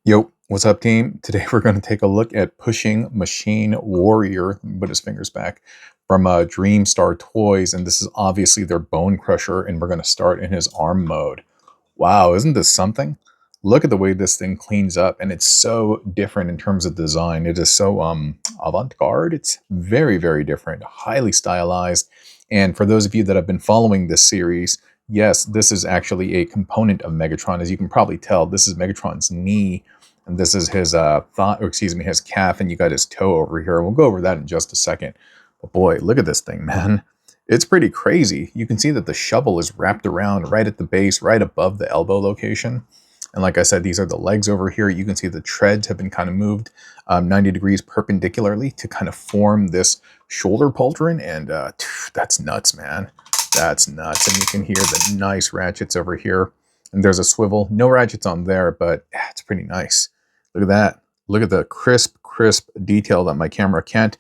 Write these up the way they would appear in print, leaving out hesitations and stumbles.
Yo, what's up, team? Today we're going to take a look at Pushing Machine Warrior, put his fingers back, from Dreamstar Toys, and this is obviously their Bonecrusher, and we're going to start in his arm mode. Wow, isn't this something? Look at the way this thing cleans up, and it's so different in terms of design. It is so avant-garde. It's very, very different, highly stylized. And for those of you that have been following this series, yes, this is actually a component of Megatron. As you can probably tell, this is Megatron's knee, and this is his his calf, and you got his toe over here. We'll go over that in just a second. But boy, look at this thing, man. It's pretty crazy. You can see that the shovel is wrapped around right at the base, right above the elbow location. And like I said, these are the legs over here. You can see the treads have been kind of moved 90 degrees perpendicularly to kind of form this shoulder pauldron. And that's nuts, man. That's nuts. And you can hear the nice ratchets over here. And there's a swivel. No ratchets on there, but it's pretty nice. Look at that. Look at the crisp detail that my camera can't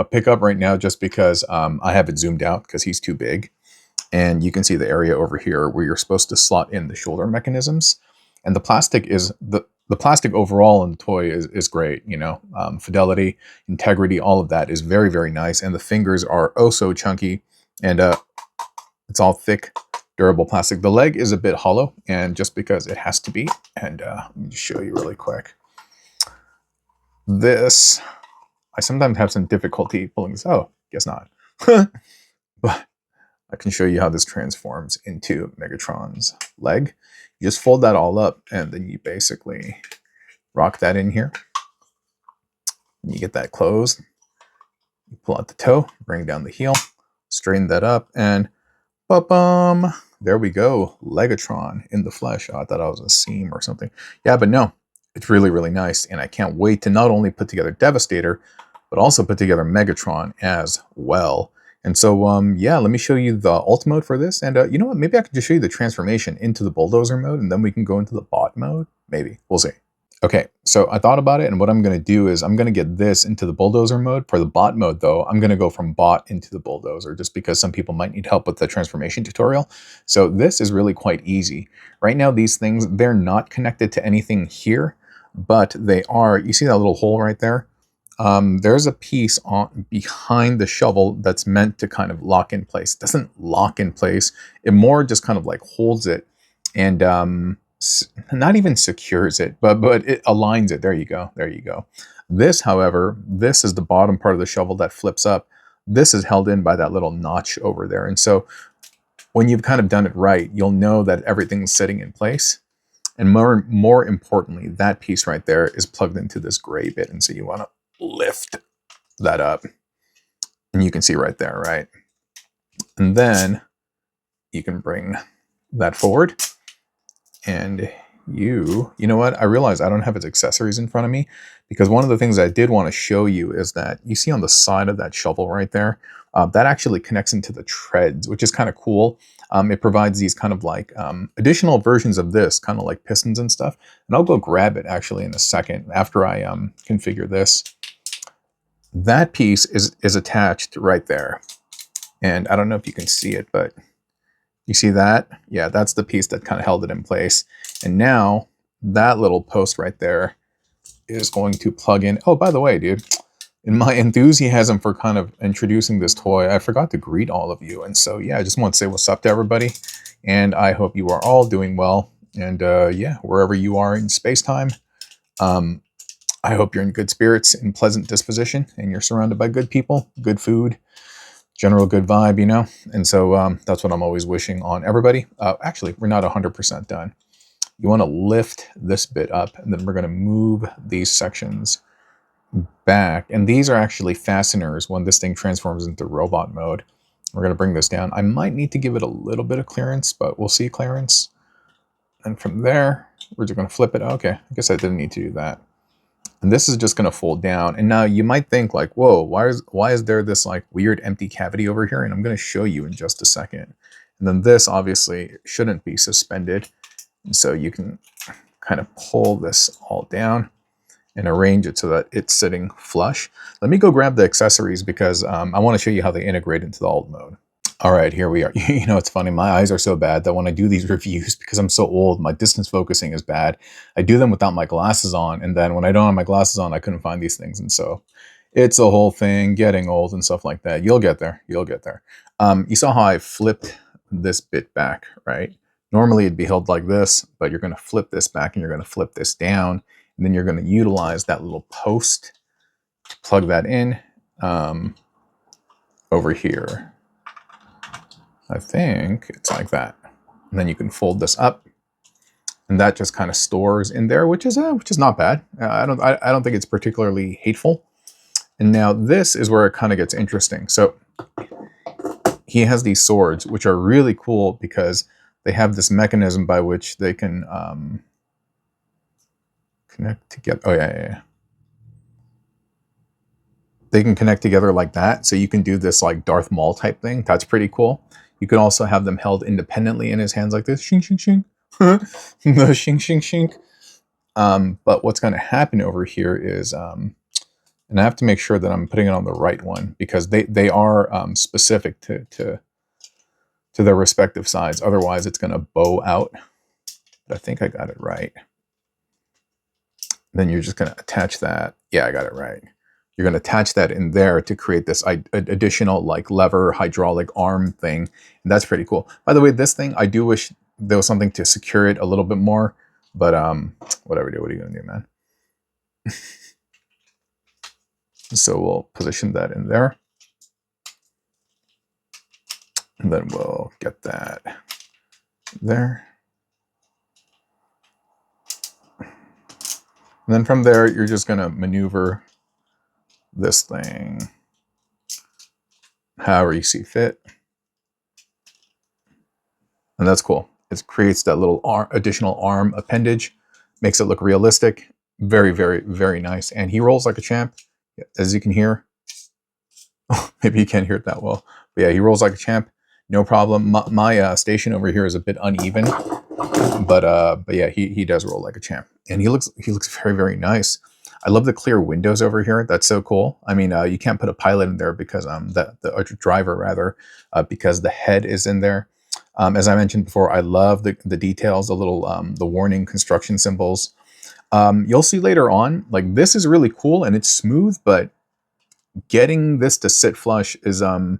pick up right now, just because I have it zoomed out because he's too big. And you can see the area over here where you're supposed to slot in the shoulder mechanisms. And the plastic is the plastic overall in the toy is great. You know, fidelity, integrity, all of that is very, very nice. And the fingers are oh so chunky, and it's all thick, durable plastic. The leg is a bit hollow, and just because it has to be. And let me just show you really quick. This, I sometimes have some difficulty pulling this. Oh, guess not. But I can show you how this transforms into Megatron's leg. You just fold that all up, and then you basically rock that in here. You get that closed. You pull out the toe, bring down the heel, straighten that up, and ba-bum! There we go. Legatron in the flesh. Oh, I thought I was a seam or something. Yeah, but no. It's really, really nice, and I can't wait to not only put together Devastator, but also put together Megatron as well. And so, yeah, let me show you the alt mode for this. And you know what? Maybe I could just show you the transformation into the Bulldozer mode, and then we can go into the bot mode. Maybe. We'll see. Okay, so I thought about it, and what I'm going to do is I'm going to get this into the Bulldozer mode. For the bot mode, though, I'm going to go from bot into the Bulldozer, just because some people might need help with the transformation tutorial. So this is really quite easy. Right now, these things, they're not connected to anything here, but they are. You see that little hole right there? There's a piece on behind the shovel that's meant to kind of lock in place. It doesn't lock in place. It more just kind of like holds it, and not even secures it, but it aligns it. There you go. There you go. This, however, this is the bottom part of the shovel that flips up. This is held in by that little notch over there. And so when you've kind of done it right, you'll know that everything's sitting in place. And more importantly, that piece right there is plugged into this gray bit. And so you want to lift that up. And you can see right there, right? And then you can bring that forward. And you know what? I realize I don't have its accessories in front of me, because one of the things I did want to show you is that you see on the side of that shovel right there, that actually connects into the treads, which is kind of cool. It provides these kind of like additional versions of this, kind of like pistons and stuff. And I'll go grab it actually in a second after I configure this. That piece is attached right there. And I don't know if you can see it, but you see that? Yeah, that's the piece that kind of held it in place. And now that little post right there is going to plug in. Oh, by the way, dude, in my enthusiasm for kind of introducing this toy, I forgot to greet all of you. And so, yeah, I just want to say what's up to everybody. And I hope you are all doing well. And yeah, wherever you are in space-time, I hope you're in good spirits and pleasant disposition, and you're surrounded by good people, good food, general good vibe, you know? And so that's what I'm always wishing on everybody. Actually, we're not 100% done. You want to lift this bit up, and then we're going to move these sections back. And these are actually fasteners when this thing transforms into robot mode. We're going to bring this down. I might need to give it a little bit of clearance, but we'll see clearance. And from there, we're just going to flip it. Okay, I guess I didn't need to do that. And this is just going to fold down. And now you might think like, whoa, why is there this like weird empty cavity over here? And I'm going to show you in just a second. And then this obviously shouldn't be suspended. And so you can kind of pull this all down and arrange it so that it's sitting flush. Let me go grab the accessories, because I want to show you how they integrate into the alt mode. All right, here we are. You know, it's funny. My eyes are so bad that when I do these reviews, because I'm so old, my distance focusing is bad. I do them without my glasses on. And then when I don't have my glasses on, I couldn't find these things. And so it's a whole thing, getting old and stuff like that. You'll get there. You'll get there. You saw how I flipped this bit back, right? Normally it'd be held like this, but you're going to flip this back and you're going to flip this down. And then you're going to utilize that little post to plug that in over here. I think it's like that. And then you can fold this up, and that just kind of stores in there, which is not bad. I don't think it's particularly hateful. And now this is where it kind of gets interesting. So he has these swords, which are really cool because they have this mechanism by which they can connect together. Oh yeah. They can connect together like that. So you can do this like Darth Maul type thing. That's pretty cool. You could also have them held independently in his hands like this. Shing, shing, shing. The shing, shing, shing. But what's going to happen over here is, and I have to make sure that I'm putting it on the right one because they are specific to their respective sides. Otherwise, it's going to bow out. But I think I got it right. Then you're just going to attach that. Yeah, I got it right. You're going to attach that in there to create this additional like lever hydraulic arm thing. And that's pretty cool. By the way, this thing, I do wish there was something to secure it a little bit more, but whatever, dude, what are you going to do, man? So we'll position that in there. And then we'll get that there. And then from there, you're just going to maneuver this thing however you see fit. And that's cool. It creates that little additional arm appendage, makes it look realistic. Very, very, very nice. And he rolls like a champ, as you can hear. Maybe you can't hear it that well. But yeah, he rolls like a champ. No problem. My station over here is a bit uneven. But yeah, he does roll like a champ. And he looks very, very nice. I love the clear windows over here. That's so cool. I mean, you can't put a pilot in there because the driver rather, because the head is in there. As I mentioned before, I love the details, the little the warning construction symbols. You'll see later on, like this is really cool and it's smooth, but getting this to sit flush is a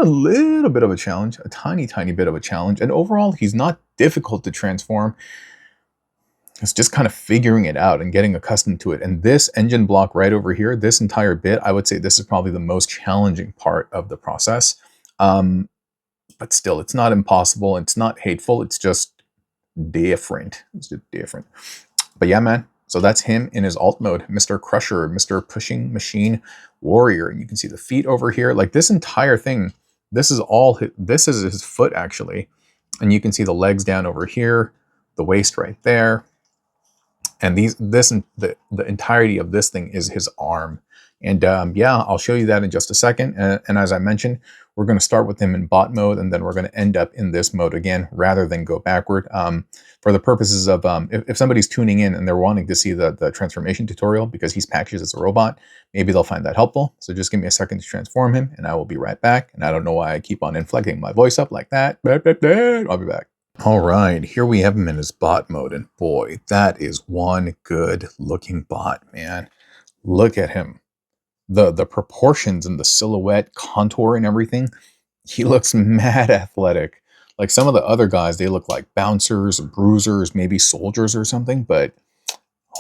little bit of a challenge, a tiny bit of a challenge. And overall, he's not difficult to transform. It's just kind of figuring it out and getting accustomed to it. And this engine block right over here, this entire bit, I would say this is probably the most challenging part of the process. But still, it's not impossible. It's not hateful. It's just different. It's just different. But yeah, man. So that's him in his alt mode, Mr. Crusher, Mr. Pushing Machine Warrior. And you can see the feet over here. Like this entire thing, this is his foot actually. And you can see the legs down over here, the waist right there. And the entirety of this thing is his arm. And yeah, I'll show you that in just a second. And as I mentioned, we're going to start with him in bot mode, and then we're going to end up in this mode again, rather than go backward. For the purposes of, if somebody's tuning in and they're wanting to see the transformation tutorial, because he's packaged as a robot, maybe they'll find that helpful. So just give me a second to transform him, and I will be right back. And I don't know why I keep on inflecting my voice up like that. I'll be back. All right, here we have him in his bot mode, and boy, that is one good looking bot, man. Look at him. The proportions and the silhouette, contour and everything, he looks mad athletic. Like some of the other guys, they look like bouncers, bruisers, maybe soldiers or something, but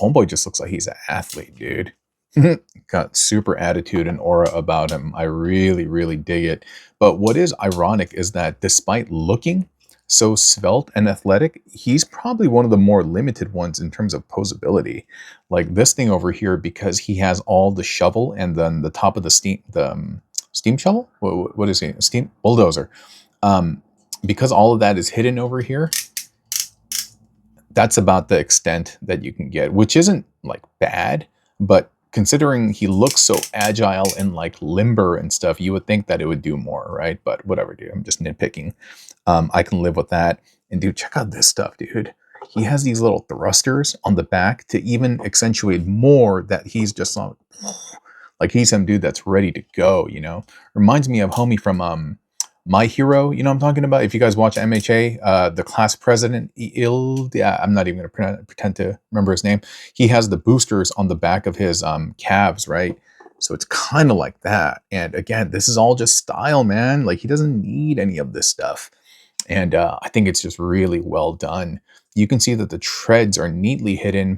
homeboy just looks like he's an athlete, dude. Got super attitude and aura about him. I really, really dig it. But what is ironic is that despite looking so svelte and athletic, he's probably one of the more limited ones in terms of posability. Like this thing over here, because he has all the shovel and then the top of the steam shovel? What is he? A steam bulldozer. Because all of that is hidden over here, that's about the extent that you can get, which isn't like bad, but considering he looks so agile and like limber and stuff, you would think that it would do more, right? But whatever, dude, I'm just nitpicking. I can live with that. And dude, check out this stuff, dude. He has these little thrusters on the back to even accentuate more that he's just like he's some dude that's ready to go, you know? Reminds me of homie from My Hero, you know what I'm talking about? If you guys watch MHA, the class president, yeah, I'm not even going to pretend to remember his name. He has the boosters on the back of his calves, right? So it's kind of like that. And again, this is all just style, man. Like, he doesn't need any of this stuff. And I think it's just really well done. You can see that the treads are neatly hidden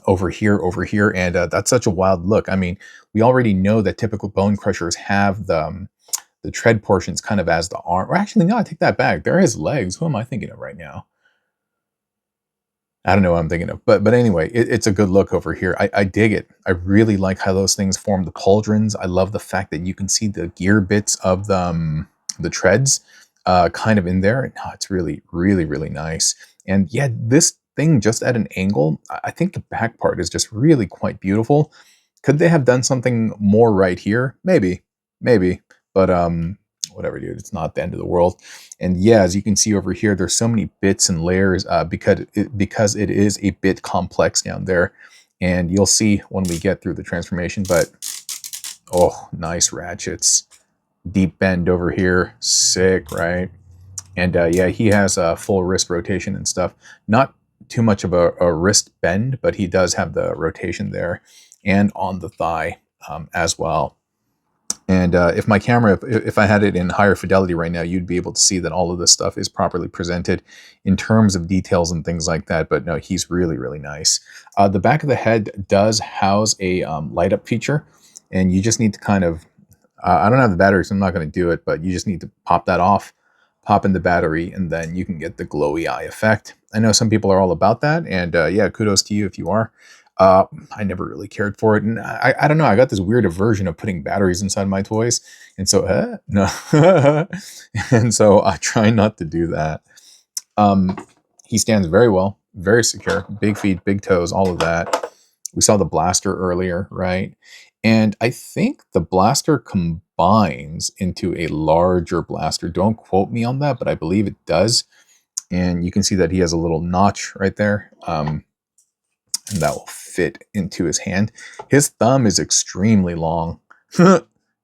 over here, and that's such a wild look. I mean, we already know that typical Bonecrushers have the tread portions kind of as the arm. Or actually, no, I take that back. They're his legs. Who am I thinking of right now? I don't know what I'm thinking of. But anyway, it's a good look over here. I dig it. I really like how those things form the pauldrons. I love the fact that you can see the gear bits of the treads kind of in there. No, it's really, really, really nice. And yeah, this thing just at an angle, I think the back part is just really quite beautiful. Could they have done something more right here? Maybe, maybe. But whatever, dude. It's not the end of the world. And yeah, as you can see over here, there's so many bits and layers because it is a bit complex down there. And you'll see when we get through the transformation. But oh, nice ratchets. Deep bend over here. Sick, right? And yeah, he has a full wrist rotation and stuff. Not too much of a wrist bend, but he does have the rotation there and on the thigh as well. And if my camera, if I had it in higher fidelity right now, you'd be able to see that all of this stuff is properly presented in terms of details and things like that. But no, he's really, really nice. The back of the head does house a light up feature, and you just need to kind of, I don't have the battery, so I'm not going to do it, but you just need to pop that off, pop in the battery, and then you can get the glowy eye effect. I know some people are all about that, and yeah, kudos to you if you are. I never really cared for it, and I don't know. I got this weird aversion of putting batteries inside my toys, and so no, and so I try not to do that. He stands very well, very secure, big feet, big toes, all of that. We saw the blaster earlier, right? And I think the blaster combines into a larger blaster. Don't quote me on that, but I believe it does. And you can see that he has a little notch right there. And that will fit into his hand. His thumb is extremely long.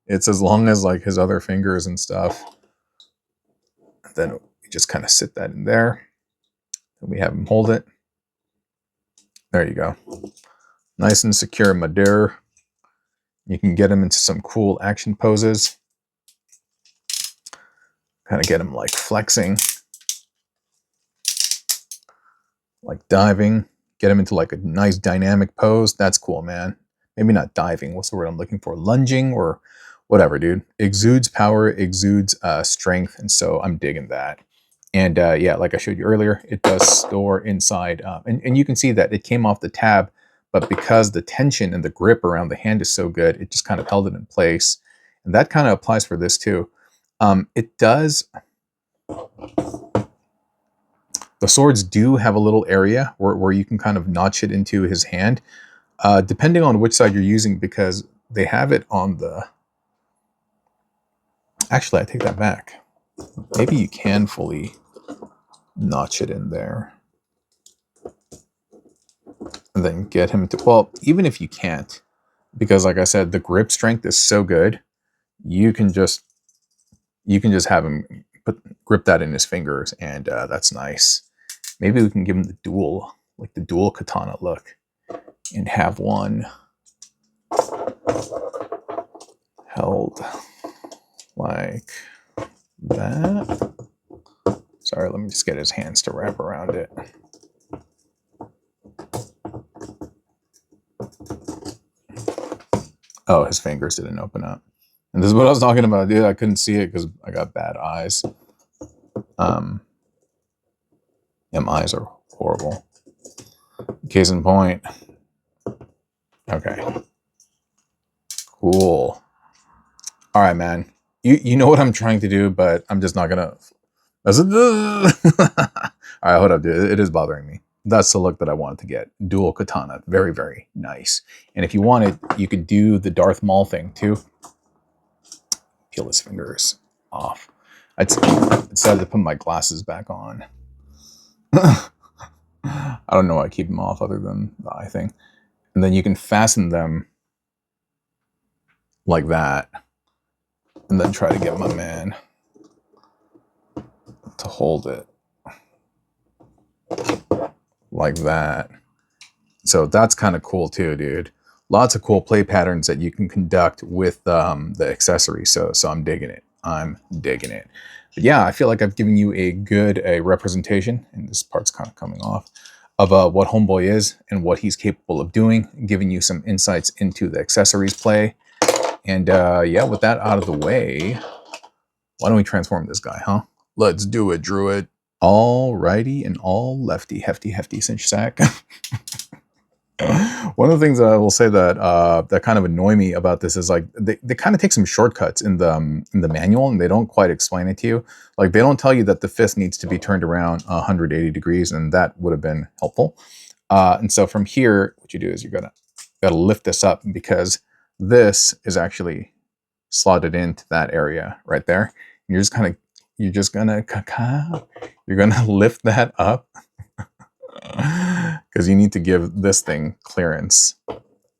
It's as long as like his other fingers and stuff. And then we just kind of sit that in there. And we have him hold it. There you go. Nice and secure, my dear. You can get him into some cool action poses. Kind of get him like flexing. Like diving. Get him into like a nice dynamic pose. That's cool, man. Maybe not diving. What's the word I'm looking for? Lunging or whatever, dude. Exudes power, exudes strength. And so I'm digging that. And yeah, like I showed you earlier, it does store inside. And you can see that it came off the tab, but because the tension and the grip around the hand is so good, it just kind of held it in place. And that kind of applies for this too. It does... The swords do have a little area where you can kind of notch it into his hand, depending on which side you're using, because they have it on the... Actually, I take that back. Maybe you can fully notch it in there. And then get him to... Well, even if you can't, because like I said, the grip strength is so good, you can just have him grip that in his fingers, and that's nice. Maybe we can give him the dual katana look and have one held like that. Sorry, let me just get his hands to wrap around it. Oh, his fingers didn't open up. And this is what I was talking about, dude. I couldn't see it because I got bad eyes. Yeah, my eyes are horrible. Case in point. Okay. Cool. All right, man. You know what I'm trying to do, but I'm just not gonna... All right, hold up, dude. It is bothering me. That's the look that I wanted to get. Dual katana. Very, very nice. And if you wanted, you could do the Darth Maul thing too. Peel his fingers off. I decided to put my glasses back on. I don't know why I keep them off other than the eye thing. And then you can fasten them like that. And then try to get my man to hold it like that. So that's kind of cool too, dude. Lots of cool play patterns that you can conduct with the accessory. So I'm digging it. I'm digging it. But yeah, I feel like I've given you a good representation, and this part's kind of coming off, of what Homeboy is and what he's capable of doing, giving you some insights into the accessories play. And yeah, with that out of the way, why don't we transform this guy, huh? Let's do it, Druid. All righty and all lefty, hefty cinch sack. One of the things I will say that that kind of annoy me about this is like they kind of take some shortcuts in the manual, and they don't quite explain it to you. Like they don't tell you that the fist needs to be turned around 180 degrees, and that would have been helpful. And so from here, what you do is you're gotta lift this up, because this is actually slotted into that area right there. And you're gonna lift that up. Because you need to give this thing clearance.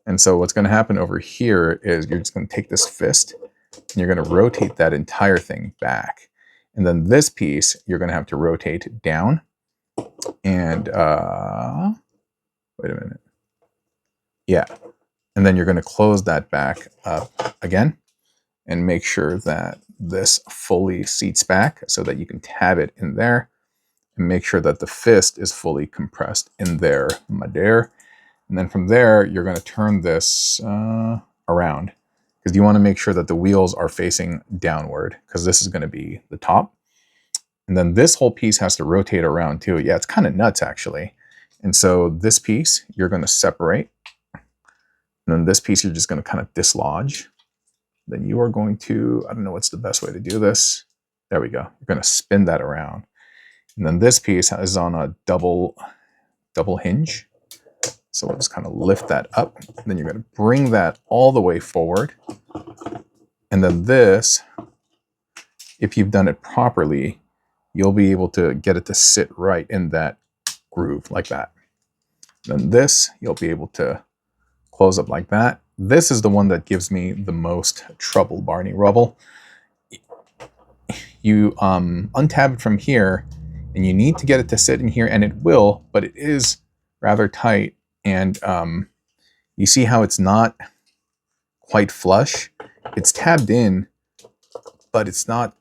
And so what's going to happen over here is you're just going to take this fist and you're going to rotate that entire thing back. And then this piece, you're going to have to rotate down. And, wait a minute. Yeah. And then you're going to close that back up again and make sure that this fully seats back so that you can tab it in there. And make sure that the fist is fully compressed in there, my dear. And then from there, you're going to turn this around, because you want to make sure that the wheels are facing downward, because this is going to be the top. And then this whole piece has to rotate around too. Yeah, it's kind of nuts, actually. And so this piece, you're going to separate. And then this piece, you're just going to kind of dislodge. Then you are going to, I don't know what's the best way to do this. There we go. You're going to spin that around. And then this piece is on a double hinge. So we'll just kind of lift that up. And then you're going to bring that all the way forward. And then this, if you've done it properly, you'll be able to get it to sit right in that groove like that. Then this, you'll be able to close up like that. This is the one that gives me the most trouble, Barney Rubble. You untab it from here, and you need to get it to sit in here, and it will, but it is rather tight. And you see how it's not quite flush? It's tabbed in, but it's not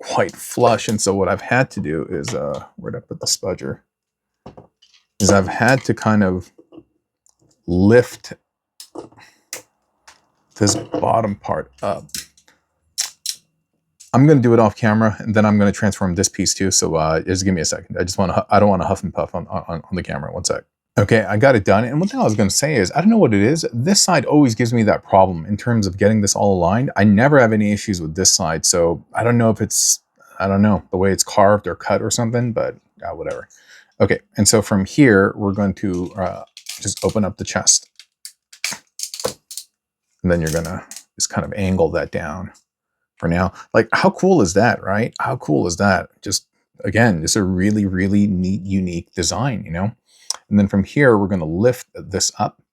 quite flush. And so what I've had to do is, where'd I put the spudger? Is I've had to kind of lift this bottom part up. I'm going to do it off camera, and then I'm going to transform this piece too. So just give me a second. I don't want to huff and puff on the camera. One sec. Okay, I got it done. And one thing I was going to say is, I don't know what it is. This side always gives me that problem in terms of getting this all aligned. I never have any issues with this side. So I don't know if it's, I don't know, the way it's carved or cut or something, but whatever. Okay, and so from here, we're going to just open up the chest. And then you're going to just kind of angle that down. For now, like, how cool is that, right? How cool is that? Just, again, it's a really, really neat, unique design, you know? And then from here, we're going to lift this up,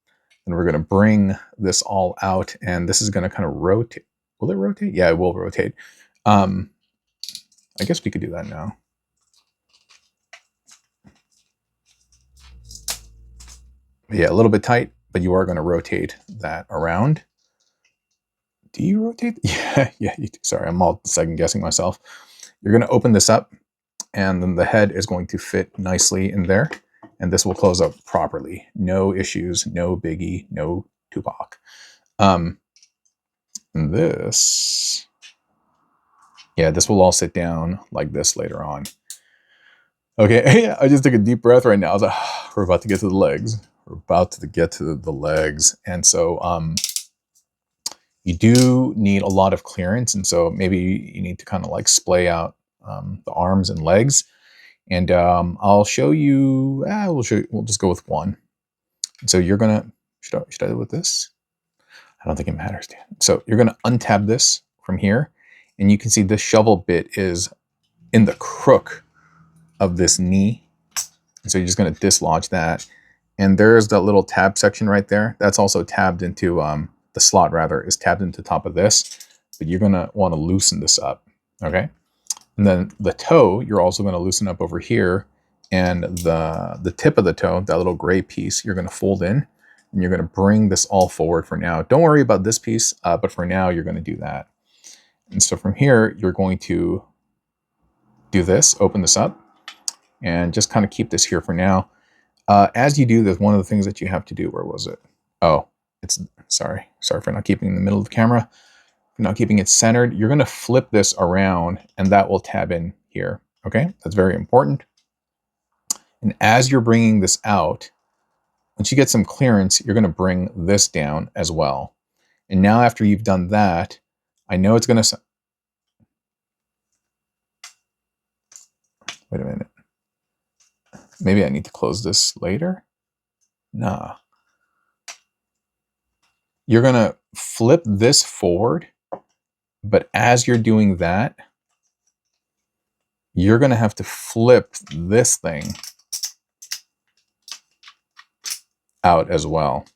and we're going to bring this all out, and this is going to kind of rotate. Will it rotate? Yeah, it will rotate. I guess we could do that now. Yeah, a little bit tight, but you are going to rotate that around. Do you rotate? Yeah, you do. Sorry, I'm all second guessing myself. You're going to open this up, and then the head is going to fit nicely in there, and this will close up properly. No issues, no biggie, no Tupac. And this, yeah, this will all sit down like this later on. Okay, I just took a deep breath right now. I was like, we're about to get to the legs. We're about to get to the legs. And so, you do need a lot of clearance, and so maybe you need to kind of like splay out the arms and legs. And I'll show you. We'll just go with one. And so you're gonna. Should I do it with this? I don't think it matters, Dan. So you're gonna untab this from here, and you can see this shovel bit is in the crook of this knee. And so you're just gonna dislodge that, and there's that little tab section right there. That's also tabbed into the slot rather is tabbed into the top of this, but you're gonna want to loosen this up. Okay, And then the toe, you're also going to loosen up over here. And the tip of the toe, that little gray piece, you're going to fold in. And you're going to bring this all forward for now. Don't worry about this piece, but for now, you're going to do that. And so from here, you're going to do this, open this up, and just kind of keep this here for now. As you do this, one of the things that you have to do, where was it? Oh, it's, sorry for not keeping it in the middle of the camera. Not keeping it centered. You're going to flip this around and that will tab in here. Okay, that's very important. And as you're bringing this out, once you get some clearance, you're going to bring this down as well. And now after you've done that, I know it's going to... Wait a minute. Maybe I need to close this later? Nah. You're going to flip this forward, but as you're doing that, you're going to have to flip this thing out as well,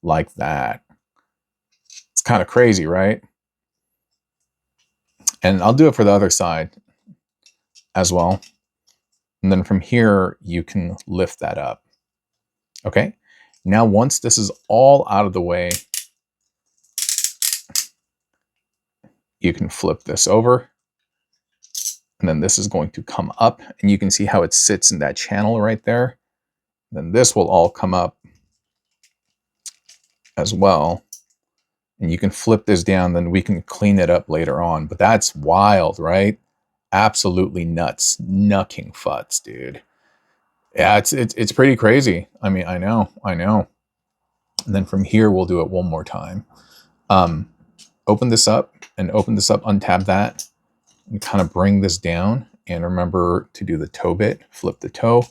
like that. It's kind of crazy, right? And I'll do it for the other side as well. And then from here, you can lift that up. Okay. Now, once this is all out of the way, you can flip this over. And then this is going to come up. And you can see how it sits in that channel right there. Then this will all come up as well. And you can flip this down, then we can clean it up later on. But that's wild, right? Absolutely nuts. Knucking futs, dude. Yeah, it's pretty crazy. I mean, I know. And then from here, we'll do it one more time. Open this up, untab that, and kind of bring this down. And remember to do the toe bit, flip the toe,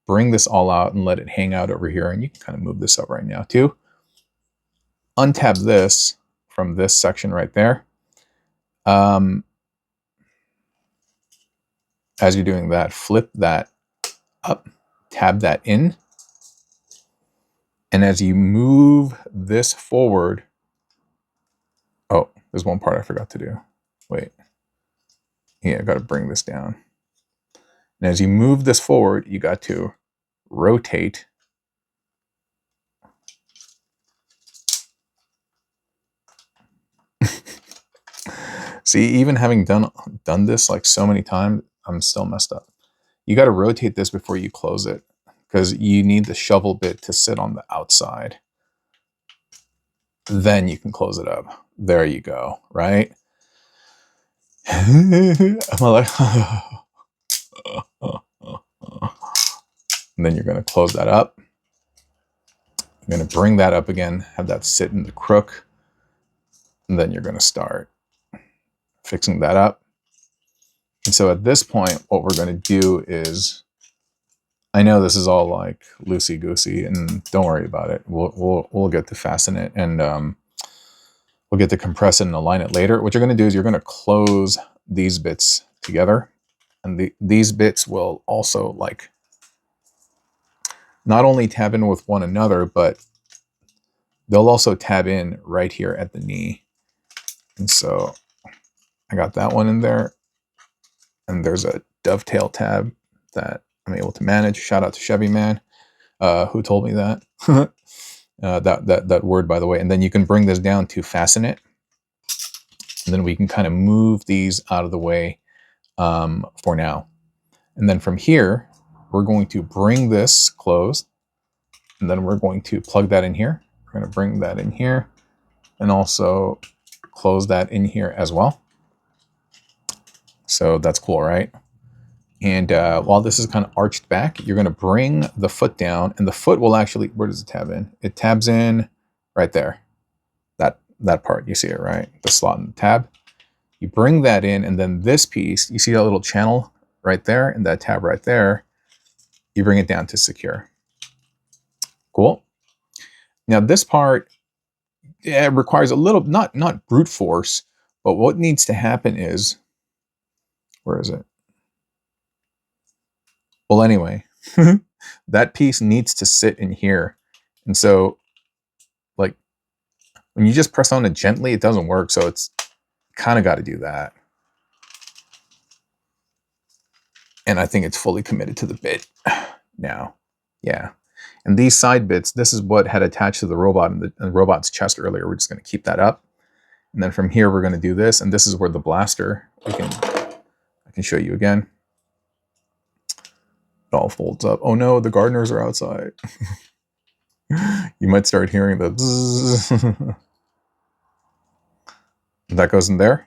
bring this all out and let it hang out over here. And you can kind of move this up right now too. Untab this from this section right there. As you're doing that, flip that up, tab that in. And as you move this forward, oh, there's one part I forgot to do. Wait. Yeah, I got to bring this down. And as you move this forward, you got to rotate. See, even having done this like so many times, I'm still messed up. You got to rotate this before you close it because you need the shovel bit to sit on the outside. Then you can close it up. There you go, right? I'm like, and then you're going to close that up. You're going to bring that up again, have that sit in the crook, and then you're going to start fixing that up. And so at this point, what we're going to do is, I know this is all like loosey-goosey, and don't worry about it. We'll get to fasten it, and we'll get to compress it and align it later. What you're going to do is you're going to close these bits together, and these bits will also like not only tab in with one another, but they'll also tab in right here at the knee. And so I got that one in there, and there's a dovetail tab that I'm able to manage. Shout out to Chevy Man, who told me that. that word, by the way. And then you can bring this down to fasten it. And then we can kind of move these out of the way for now. And then from here, we're going to bring this closed. And then we're going to plug that in here. We're going to bring that in here and also close that in here as well. So that's cool, right? And while this is kind of arched back, you're going to bring the foot down, and the foot will actually, where does it tab in? It tabs in right there. That part, you see it, right? The slot in the tab. You bring that in, and then this piece, you see that little channel right there and that tab right there, you bring it down to secure. Cool. Now this part, it requires a little, not brute force, but what needs to happen is, where is it? Well, anyway, that piece needs to sit in here. And so, like, when you just press on it gently, it doesn't work. So it's kind of got to do that. And I think it's fully committed to the bit now. Yeah. And these side bits, this is what had attached to the robot and the robot's chest earlier. We're just going to keep that up. And then from here, we're going to do this. And this is where the blaster, I can show you again. It all folds up. Oh no, the gardeners are outside. You might start hearing the bzzz. That goes in there.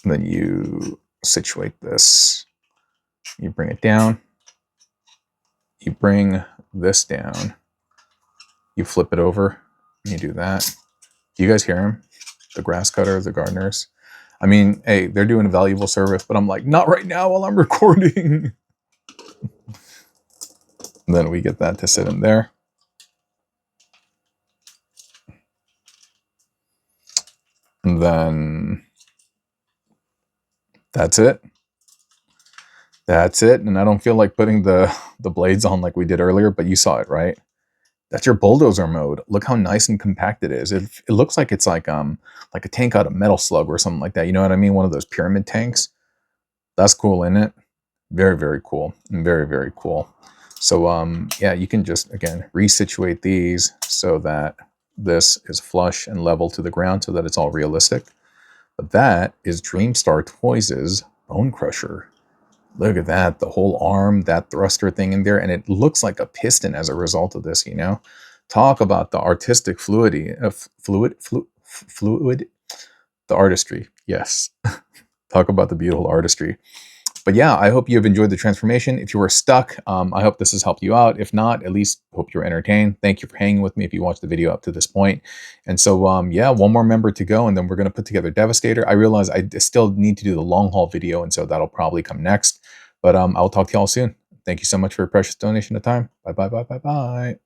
And then you situate this. You bring it down. You bring this down. You flip it over. And you do that. Do you guys hear him? The grass cutter, the gardeners. I mean, hey, they're doing a valuable service, but I'm like, not right now while I'm recording. And then we get that to sit in there. And then that's it. That's it. And I don't feel like putting the blades on like we did earlier, but you saw it, right? That's your bulldozer mode. Look how nice and compact it is. It looks like it's like a tank out of Metal Slug or something like that. You know what I mean? One of those pyramid tanks. That's cool, isn't it? Very, very cool. And very, very cool. So yeah, you can just, again, resituate these so that this is flush and level to the ground so that it's all realistic. But that is Dreamstar Toys' Bonecrusher. Look at that, the whole arm, that thruster thing in there, and it looks like a piston as a result of this, you know? Talk about the artistic fluidity, fluid, the artistry, yes. Talk about the beautiful artistry. But yeah, I hope you've enjoyed the transformation. If you were stuck, I hope this has helped you out. If not, at least hope you're entertained. Thank you for hanging with me if you watched the video up to this point. And so, yeah, one more member to go, and then we're going to put together Devastator. I realize I still need to do the long haul video, and so that'll probably come next. But I'll talk to y'all soon. Thank you so much for your precious donation of time. Bye, bye, bye, bye, bye.